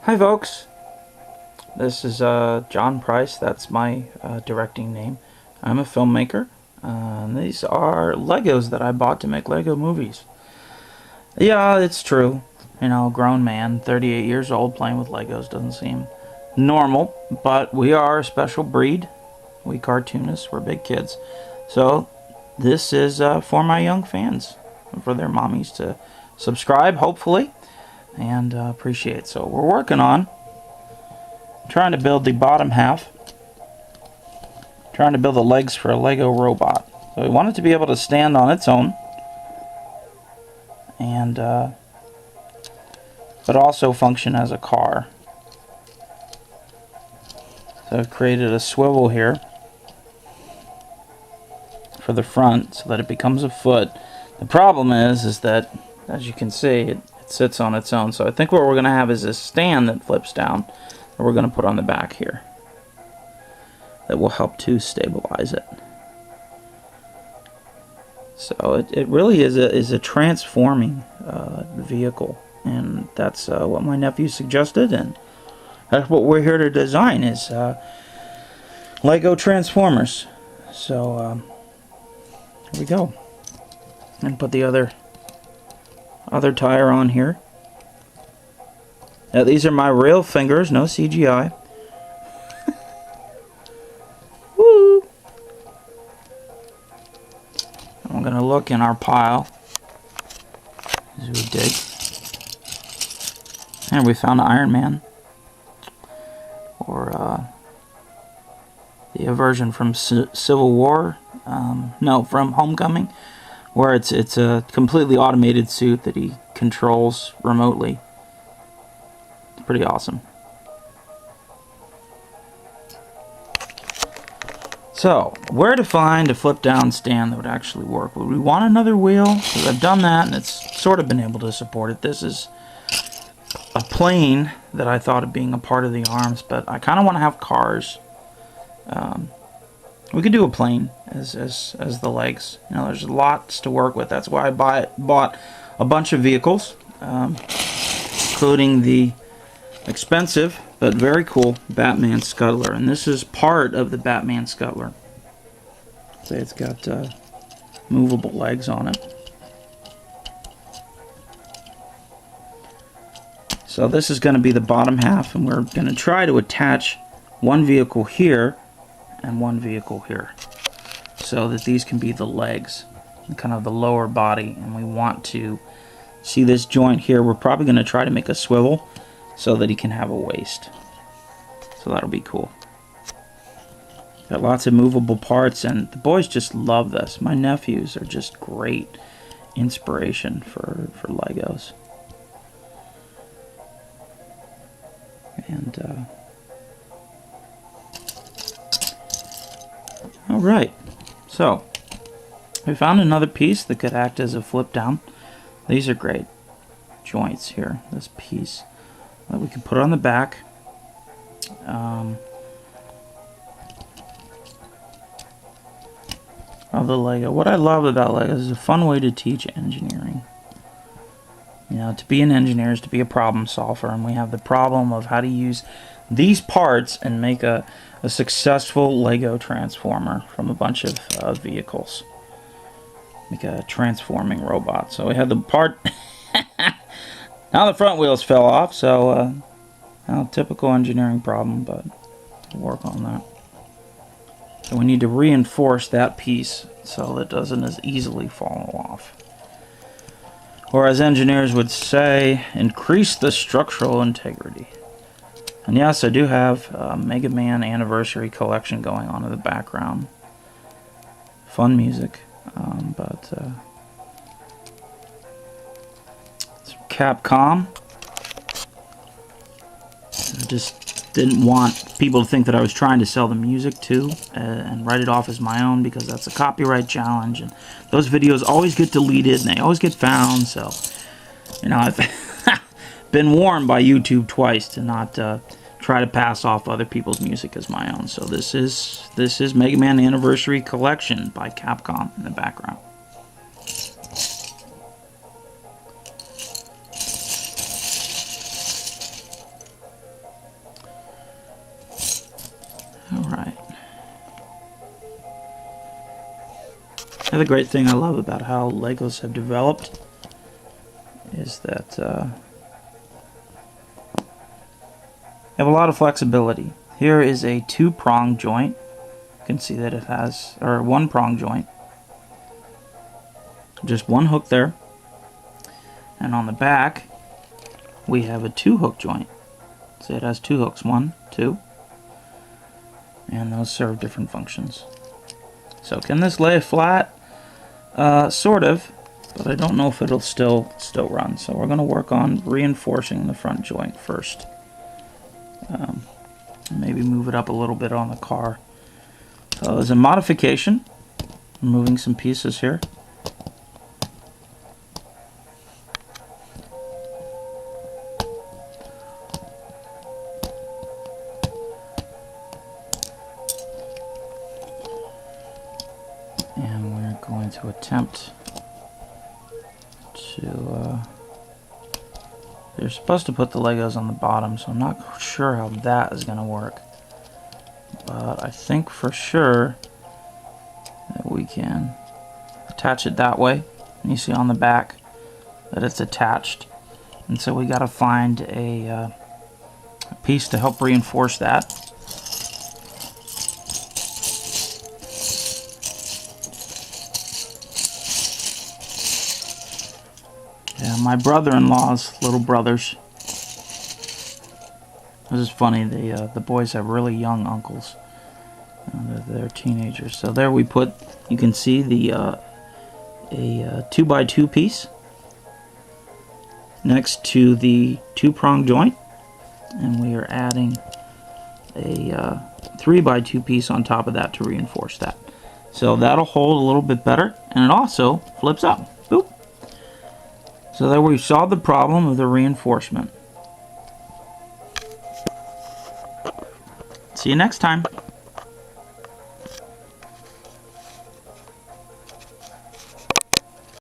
Hi folks, this is John Price. That's my directing name. I'm a filmmaker. These are Legos that I bought to make Lego movies. Yeah, it's true. You know, grown man, 38 years old, playing with Legos doesn't seem normal, but we are a special breed. We cartoonists, we're big kids. So this is for my young fans, for their mommies to subscribe, hopefully, and appreciate. So we're working on trying to build the bottom half, trying to build the legs for a Lego robot. So we want it to be able to stand on its own, and but also function as a car. So I've created a swivel here for the front so that it becomes a foot. The problem is that, as you can see, it sits on its own. So I think what we're going to have is a stand that flips down that we're going to put on the back here that will help to stabilize it. So it really is a transforming vehicle, and that's what my nephew suggested, and that's what we're here to design is Lego Transformers. So here we go, and put the other tire on here. Now, these are my real fingers, no CGI. Woo! I'm gonna look in our pile as we dig, and we found Iron Man, or the version from Civil War. No, from Homecoming, where it's a completely automated suit that he controls remotely. Pretty awesome. So, where to find a flip down stand that would actually work? Would we want another wheel? Because I've done that and it's sort of been able to support it. This is a plane that I thought of being a part of the arms, but I kind of want to have cars. We could do a plane as the legs. You know, there's lots to work with. That's why I bought a bunch of vehicles, including the expensive but very cool Batman Scuttler, and this is part of the Batman Scuttler. So it's got movable legs on it. So this is going to be the bottom half, and we're going to try to attach one vehicle here and one vehicle here, so that these can be the legs, kind of the lower body. And we want to see this joint here. We're probably going to try to make a swivel so that he can have a waist. So that'll be cool. Got lots of movable parts, and the boys just love this. My nephews are just great inspiration for Legos. And alright, so we found another piece that could act as a flip down. These are great joints here, this piece that we can put on the back. Of the Lego. What I love about Lego is a fun way to teach engineering. You know, to be an engineer is to be a problem solver, and we have the problem of how to use these parts and make a successful Lego transformer from a bunch of vehicles. Make a transforming robot. So we had the part. Now the front wheels fell off, so typical engineering problem, but we'll work on that. So we need to reinforce that piece so it doesn't as easily fall off. Or as engineers would say, increase the structural integrity. And yes, I do have a Mega Man Anniversary Collection going on in the background. Fun music, but it's Capcom. I just didn't want people to think that I was trying to sell the music too and write it off as my own, because that's a copyright challenge, and those videos always get deleted and they always get found. So, you know, I've been warned by YouTube twice to not try to pass off other people's music as my own. So this is Mega Man Anniversary Collection by Capcom in the background. Another great thing I love about how Legos have developed is that they have a lot of flexibility. Here is a 2-prong joint. You can see that it has, or 1-prong joint. Just one hook there. And on the back, we have a 2-hook joint. So it has 2 hooks, 1, 2. And those serve different functions. So can this lay flat? Sort of, but I don't know if it'll still run. So we're going to work on reinforcing the front joint first. Maybe move it up a little bit on the car. So there's a modification. I'm moving some pieces here. And we're going to attempt to... They're supposed to put the Legos on the bottom, so I'm not sure how that is going to work. But I think for sure that we can attach it that way. And you see on the back that it's attached. And so we got to find a piece to help reinforce that. Yeah, my brother-in-law's little brothers. This is funny. The boys have really young uncles. They're teenagers. So there we put. You can see the a 2x2 piece next to the 2-prong joint, and we are adding a 3x2 piece on top of that to reinforce that. So that'll hold a little bit better, and it also flips up. Boop. So there we solved the problem of the reinforcement. See you next time.